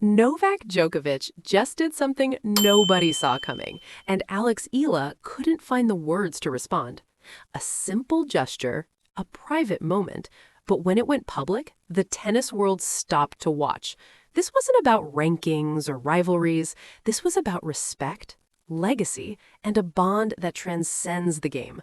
Novak Djokovic just did something nobody saw coming, and Alex Eala couldn't find the words to respond. A simple gesture, a private moment, but when it went public, the tennis world stopped to watch. This wasn't about rankings or rivalries. This was about respect, legacy, and a bond that transcends the game.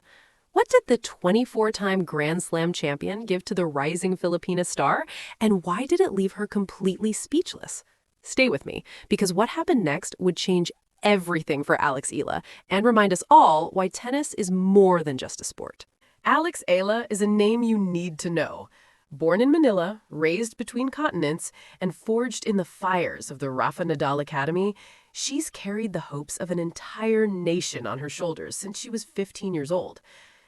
What did the 24-time Grand Slam champion give to the rising Filipina star, and why did it leave her completely speechless? Stay with me, because what happened next would change everything for Alex Eala and remind us all why tennis is more than just a sport. Alex Eala is a name you need to know. Born in Manila, raised between continents, and forged in the fires of the Rafa Nadal Academy, she's carried the hopes of an entire nation on her shoulders since she was 15 years old.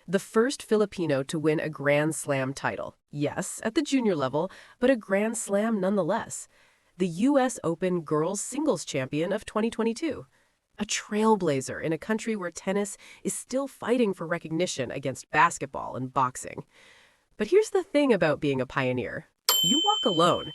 The first Filipino to win a Grand Slam title. Yes, at the junior level, but a Grand Slam nonetheless. The U.S. Open girls singles champion of 2022. A trailblazer in a country where tennis is still fighting for recognition against basketball and boxing. But here's the thing about being a pioneer. You walk alone.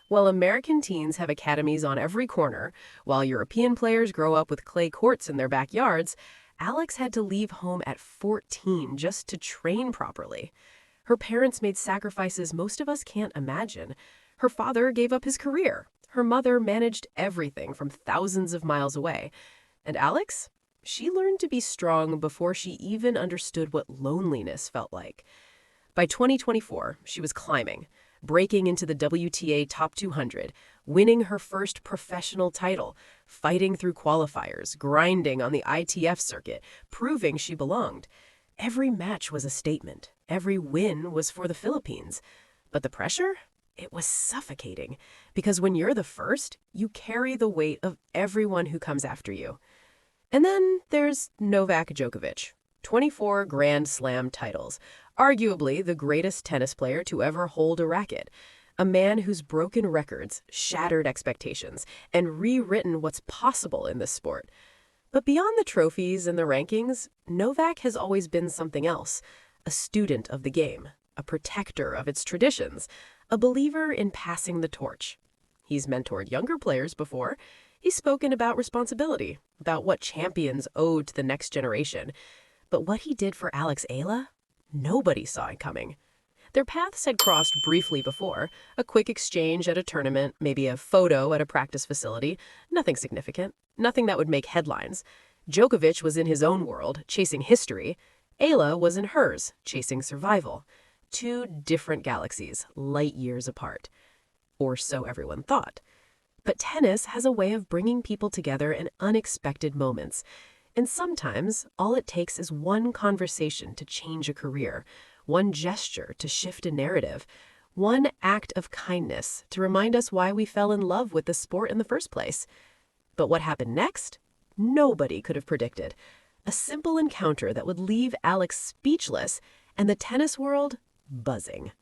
While American teens have academies on every corner, while European players grow up with clay courts in their backyards, Alex had to leave home at 14 just to train properly. Her parents made sacrifices most of us can't imagine. Her father gave up his career. Her mother managed everything from thousands of miles away. And Alex? She learned to be strong before she even understood what loneliness felt like. By 2024, she was climbing, breaking into the WTA Top 200, winning her first professional title, fighting through qualifiers, grinding on the ITF circuit, proving she belonged. Every match was a statement. Every win was for the Philippines. But the pressure? It was suffocating, because when you're the first, you carry the weight of everyone who comes after you. And then there's Novak Djokovic, 24 Grand Slam titles, arguably the greatest tennis player to ever hold a racket, a man who's broken records, shattered expectations, and rewritten what's possible in this sport. But beyond the trophies and the rankings, Novak has always been something else, a student of the game, a protector of its traditions, a believer in passing the torch. He's mentored younger players before. He's spoken about responsibility, about what champions owe to the next generation. But what he did for Alex Eala? Nobody saw it coming. Their paths had crossed briefly before, a quick exchange at a tournament, maybe a photo at a practice facility, nothing significant, nothing that would make headlines. Djokovic was in his own world, chasing history. Eala was in hers, chasing survival. Two different galaxies, light years apart. Or so everyone thought. But tennis has a way of bringing people together in unexpected moments. And sometimes, all it takes is one conversation to change a career, one gesture to shift a narrative, one act of kindness to remind us why we fell in love with the sport in the first place. But what happened next? Nobody could have predicted. A simple encounter that would leave Alex speechless and the tennis world buzzing.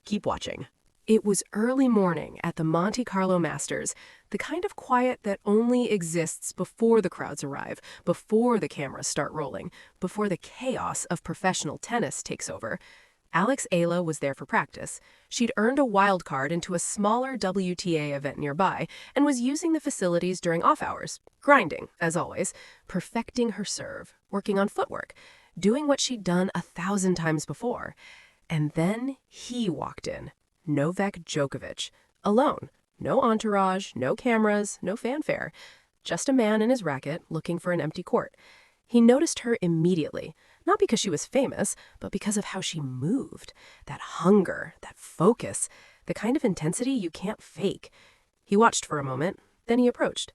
Keep watching. It was early morning at the Monte Carlo Masters, the kind of quiet that only exists before the crowds arrive, before the cameras start rolling, before the chaos of professional tennis takes over. Alex Eala was there for practice. She'd earned a wild card into a smaller WTA event nearby and was using the facilities during off hours, grinding, as always, perfecting her serve, working on footwork, doing what she'd done 1,000 times before. And then he walked in. Novak Djokovic, alone, no entourage, no cameras, no fanfare, just a man in his racket looking for an empty court. He noticed her immediately, not because she was famous, but because of how she moved, that hunger, that focus, the kind of intensity you can't fake. He watched for a moment, then he approached.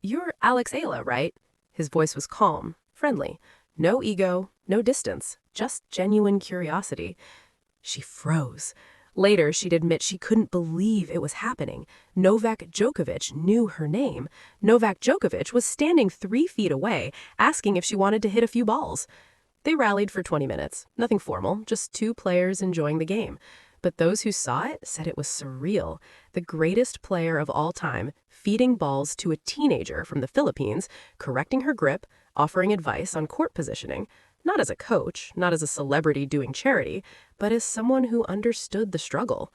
"You're Alex Eala, right?" His voice was calm, friendly, no ego, no distance, just genuine curiosity. She froze. Later, she'd admit she couldn't believe it was happening. Novak Djokovic knew her name. Novak Djokovic was standing 3 feet away, asking if she wanted to hit a few balls. They rallied for 20 minutes. Nothing formal, just two players enjoying the game. But those who saw it said it was surreal. The greatest player of all time, feeding balls to a teenager from the Philippines, correcting her grip, offering advice on court positioning. Not as a coach, not as a celebrity doing charity, but as someone who understood the struggle.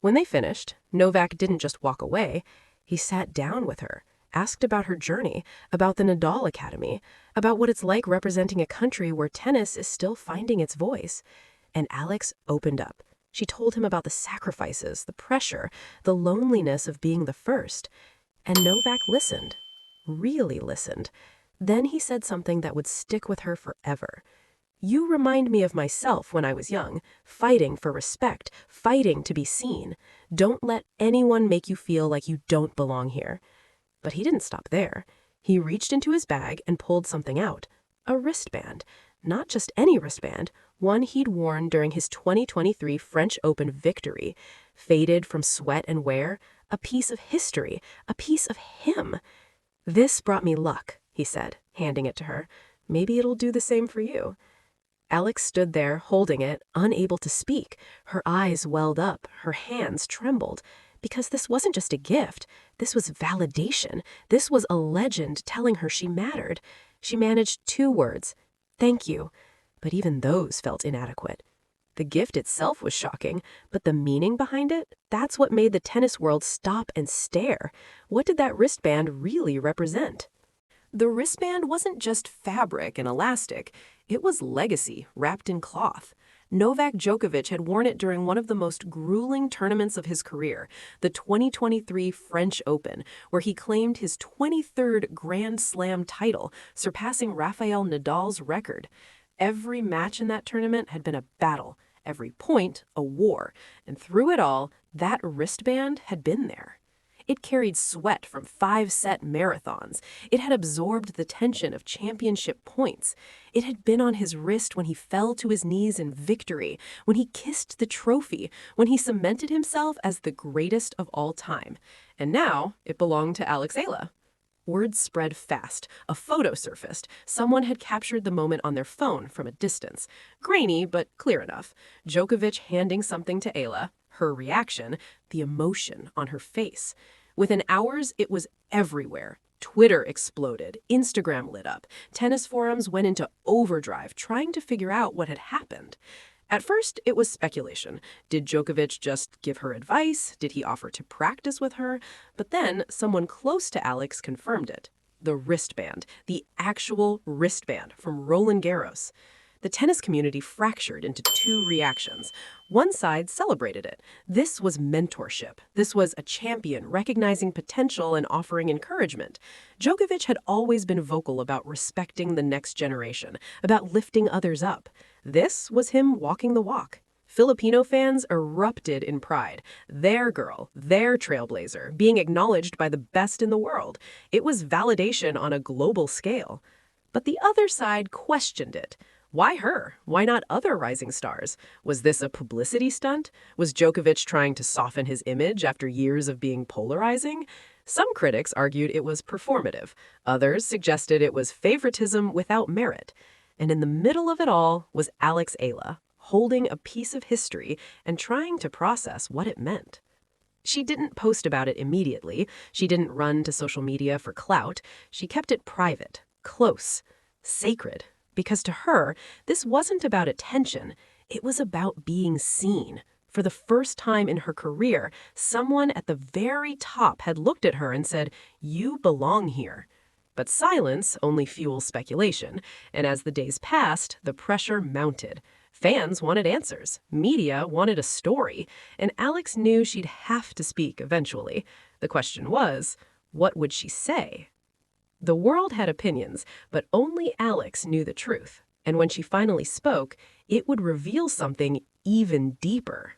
When they finished, Novak didn't just walk away. He sat down with her, asked about her journey, about the Nadal Academy, about what it's like representing a country where tennis is still finding its voice. And Alex opened up. She told him about the sacrifices, the pressure, the loneliness of being the first. And Novak listened, really listened. Then he said something that would stick with her forever. "You remind me of myself when I was young, fighting for respect, fighting to be seen. Don't let anyone make you feel like you don't belong here." But he didn't stop there. He reached into his bag and pulled something out. A wristband. Not just any wristband, one he'd worn during his 2023 French Open victory. Faded from sweat and wear, a piece of history, a piece of him. "This brought me luck," he said, handing it to her. "Maybe it'll do the same for you." Alex stood there, holding it, unable to speak. Her eyes welled up, her hands trembled. Because this wasn't just a gift. This was validation. This was a legend telling her she mattered. She managed 2 words, "Thank you." But even those felt inadequate. The gift itself was shocking, but the meaning behind it, that's what made the tennis world stop and stare. What did that wristband really represent? The wristband wasn't just fabric and elastic. It was legacy wrapped in cloth. Novak Djokovic had worn it during one of the most grueling tournaments of his career, the 2023 French Open, where he claimed his 23rd Grand Slam title, surpassing Rafael Nadal's record. Every match in that tournament had been a battle, every point a war, and through it all, that wristband had been there. It carried sweat from 5-set marathons. It had absorbed the tension of championship points. It had been on his wrist when he fell to his knees in victory, when he kissed the trophy, when he cemented himself as the greatest of all time. And now it belonged to Alex Eala. Word spread fast. A photo surfaced. Someone had captured the moment on their phone from a distance. Grainy, but clear enough. Djokovic handing something to Eala, her reaction, the emotion on her face. Within hours, it was everywhere. Twitter exploded, Instagram lit up, tennis forums went into overdrive trying to figure out what had happened. At first, it was speculation. Did Djokovic just give her advice? Did he offer to practice with her? But then, someone close to Alex confirmed it. The wristband, the actual wristband from Roland Garros. The tennis community fractured into 2 reactions. One side celebrated it. This was mentorship. This was a champion recognizing potential and offering encouragement. Djokovic had always been vocal about respecting the next generation, about lifting others up. This was him walking the walk. Filipino fans erupted in pride. Their girl, their trailblazer, being acknowledged by the best in the world. It was validation on a global scale. But the other side questioned it. Why her? Why not other rising stars? Was this a publicity stunt? Was Djokovic trying to soften his image after years of being polarizing? Some critics argued it was performative. Others suggested it was favoritism without merit. And in the middle of it all was Alex Eala, holding a piece of history and trying to process what it meant. She didn't post about it immediately. She didn't run to social media for clout. She kept it private, close, sacred. Because to her, this wasn't about attention. It was about being seen. For the first time in her career, someone at the very top had looked at her and said, "You belong here." But silence only fuels speculation, and as the days passed, the pressure mounted. Fans wanted answers, media wanted a story, and Alex knew she'd have to speak eventually. The question was, what would she say? The world had opinions, but only Alex knew the truth. And when she finally spoke, it would reveal something even deeper.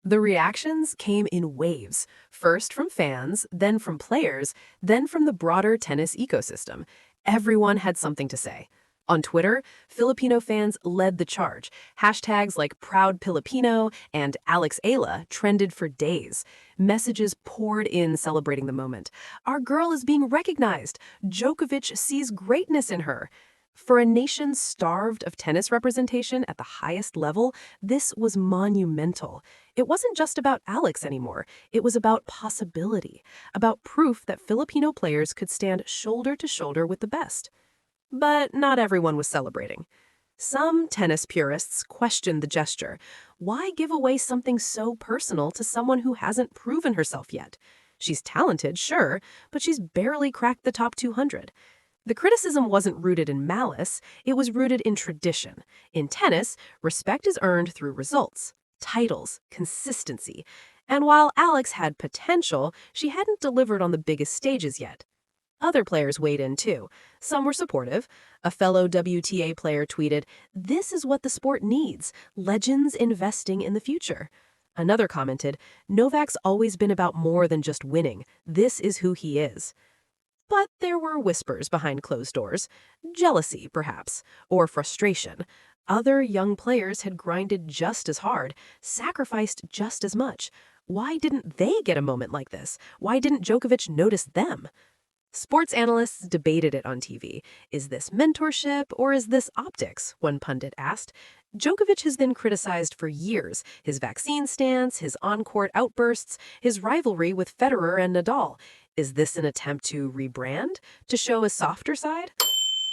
The reactions came in waves, first from fans, then from players, then from the broader tennis ecosystem. Everyone had something to say. On Twitter, Filipino fans led the charge. Hashtags like Proud Filipino and Alex Eala trended for days. Messages poured in celebrating the moment. Our girl is being recognized. Djokovic sees greatness in her. For a nation starved of tennis representation at the highest level, this was monumental. It wasn't just about Alex anymore. It was about possibility, about proof that Filipino players could stand shoulder to shoulder with the best. But not everyone was celebrating. Some tennis purists questioned the gesture. Why give away something so personal to someone who hasn't proven herself yet? She's talented, sure, but she's barely cracked the top 200. The criticism wasn't rooted in malice, it was rooted in tradition. In tennis, respect is earned through results, titles, consistency. And while Alex had potential, she hadn't delivered on the biggest stages yet. Other players weighed in too. Some were supportive. A fellow WTA player tweeted, "This is what the sport needs, legends investing in the future." Another commented, "Novak's always been about more than just winning. This is who he is." But there were whispers behind closed doors. Jealousy, perhaps, or frustration. Other young players had grinded just as hard, sacrificed just as much. Why didn't they get a moment like this? Why didn't Djokovic notice them? Sports analysts debated it on TV. Is this mentorship or is this optics? One pundit asked. Djokovic has been criticized for years. His vaccine stance, his on-court outbursts, his rivalry with Federer and Nadal. Is this an attempt to rebrand? To show a softer side?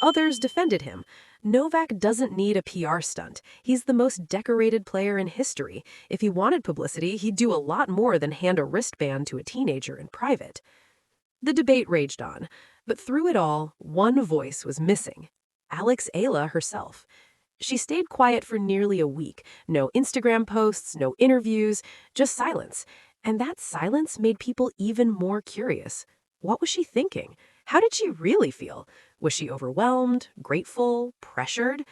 Others defended him. Novak doesn't need a PR stunt. He's the most decorated player in history. If he wanted publicity, he'd do a lot more than hand a wristband to a teenager in private. The debate raged on, but through it all, one voice was missing. Alex Eala herself. She stayed quiet for nearly a week. No Instagram posts, no interviews, just silence. And that silence made people even more curious. What was she thinking? How did she really feel? Was she overwhelmed, grateful, pressured?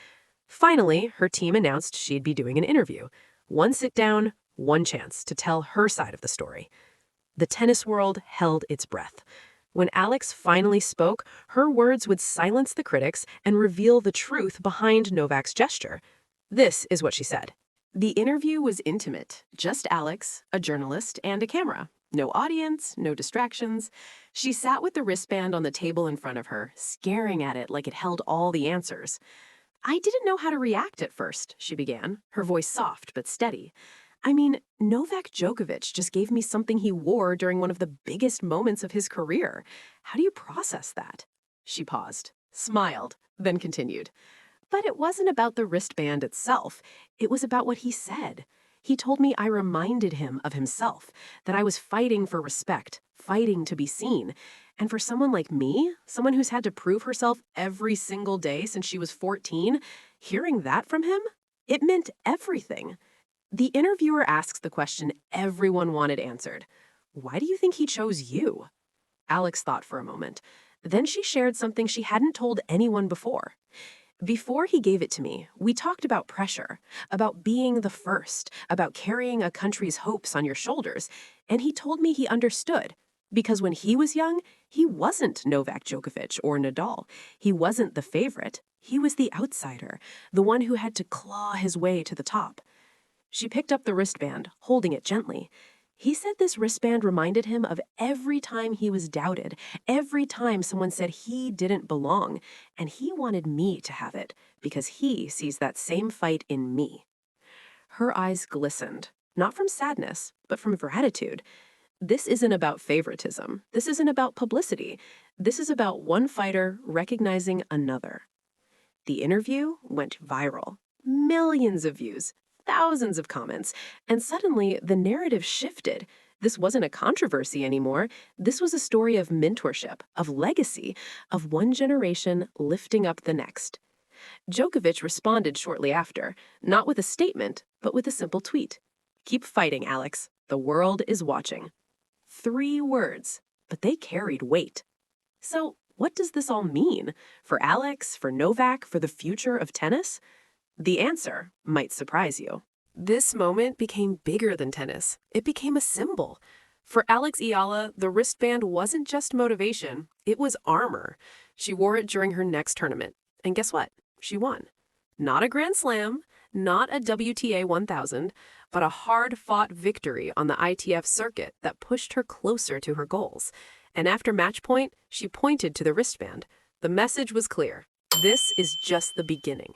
Finally, her team announced she'd be doing an interview. One sit down, one chance to tell her side of the story. The tennis world held its breath. When Alex finally spoke, her words would silence the critics and reveal the truth behind Novak's gesture. This is what she said. The interview was intimate. Just Alex, a journalist, and a camera. No audience, no distractions. She sat with the wristband on the table in front of her, staring at it like it held all the answers. "I didn't know how to react at first," she began, her voice soft but steady. "I mean, Novak Djokovic just gave me something he wore during one of the biggest moments of his career. How do you process that?" She paused, smiled, then continued. "But it wasn't about the wristband itself. It was about what he said. He told me I reminded him of himself, that I was fighting for respect, fighting to be seen. And for someone like me, someone who's had to prove herself every single day since she was 14, hearing that from him, it meant everything." The interviewer asks the question everyone wanted answered. "Why do you think he chose you?" Alex thought for a moment. Then she shared something she hadn't told anyone before. "Before he gave it to me, we talked about pressure, about being the first, about carrying a country's hopes on your shoulders, and he told me he understood. Because when he was young, he wasn't Novak Djokovic or Nadal. He wasn't the favorite. He was the outsider, the one who had to claw his way to the top." She picked up the wristband, holding it gently. He said this wristband reminded him of every time he was doubted, every time someone said he didn't belong, and he wanted me to have it because he sees that same fight in me. Her eyes glistened, not from sadness, but from gratitude. This isn't about favoritism. This isn't about publicity. This is about one fighter recognizing another. The interview went viral. Millions of views. Thousands of comments, and suddenly the narrative shifted. This wasn't a controversy anymore. This was a story of mentorship, of legacy, of one generation lifting up the next. Djokovic responded shortly after, not with a statement, but with a simple tweet. "Keep fighting, Alex. The world is watching." 3 words, but they carried weight. So, what does this all mean? For Alex, for Novak, for the future of tennis? The answer might surprise you. This moment became bigger than tennis. It became a symbol. For Alex Eala, the wristband wasn't just motivation, it was armor. She wore it during her next tournament. And guess what? She won. Not a Grand Slam, not a WTA 1000, but a hard-fought victory on the ITF circuit that pushed her closer to her goals. And after match point, she pointed to the wristband. The message was clear. This is just the beginning.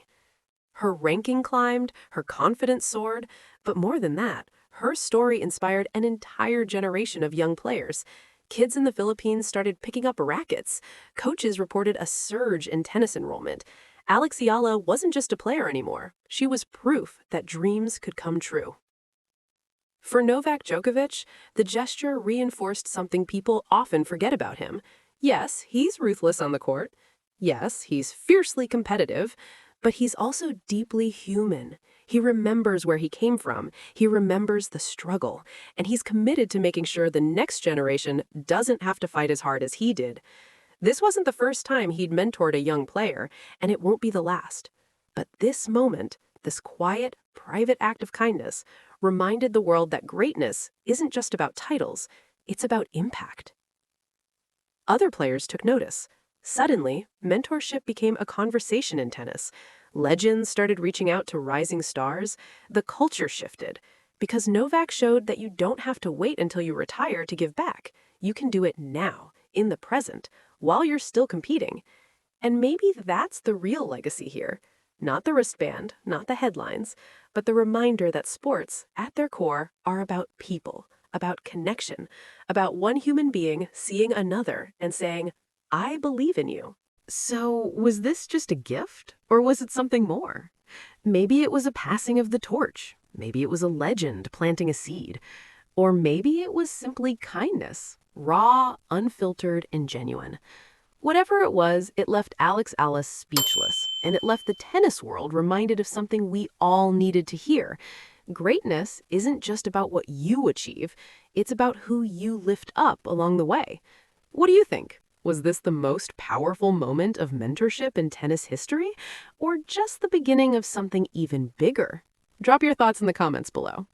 Her ranking climbed, her confidence soared, but more than that, her story inspired an entire generation of young players. Kids in the Philippines started picking up rackets. Coaches reported a surge in tennis enrollment. Alex Eala wasn't just a player anymore. She was proof that dreams could come true. For Novak Djokovic, the gesture reinforced something people often forget about him. Yes, he's ruthless on the court. Yes, he's fiercely competitive, but he's also deeply human. He remembers where he came from, he remembers the struggle, and he's committed to making sure the next generation doesn't have to fight as hard as he did. This wasn't the first time he'd mentored a young player, and it won't be the last. But this moment, this quiet, private act of kindness, reminded the world that greatness isn't just about titles, it's about impact. Other players took notice. Suddenly, mentorship became a conversation in tennis. Legends started reaching out to rising stars. The culture shifted because Novak showed that you don't have to wait until you retire to give back. You can do it now, in the present, while you're still competing. And maybe that's the real legacy here. Not the wristband, not the headlines, but the reminder that sports, at their core, are about people, about connection, about one human being seeing another and saying, I believe in you. So, was this just a gift, or was it something more? Maybe it was a passing of the torch. Maybe it was a legend planting a seed. Or maybe it was simply kindness, raw, unfiltered, and genuine. Whatever it was, it left Alex Eala speechless, and it left the tennis world reminded of something we all needed to hear. Greatness isn't just about what you achieve, it's about who you lift up along the way. What do you think? Was this the most powerful moment of mentorship in tennis history, or just the beginning of something even bigger? Drop your thoughts in the comments below.